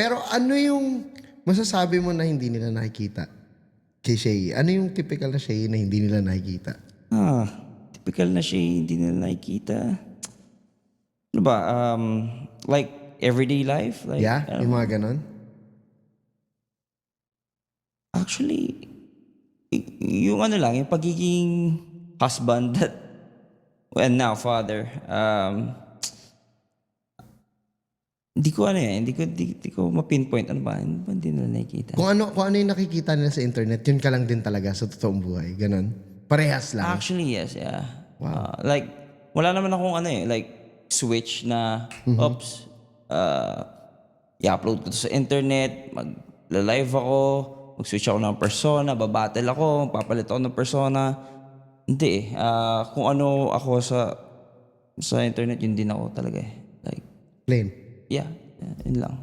Pero ano yung masasabi mo na hindi nila nakikita kay Shay? Ano yung typical na Shay na hindi nila nakikita? Typical na siya, hindi nila nakikita. Ano ba, like everyday life? Like, Yeah? Yung mga ganon? actually, yung ano lang, yung pagiging husband that, and now father, hindi ko ano yan, hindi ko ma-pinpoint ano ba hindi nila nakikita. Kung ano yung nakikita nila sa internet, yun ka lang din talaga sa totoong buhay. Ganon? Parehas lang. Actually, yes, yeah. Like, wala naman akong ano like, switch na, oops, i-upload ko to sa internet, mag-live ako, mag-switch ako ng persona, babattle ako, papalit ako ng persona. Hindi kung ano ako sa internet, yun din ako talaga eh. Like, Plain. yeah, yun lang.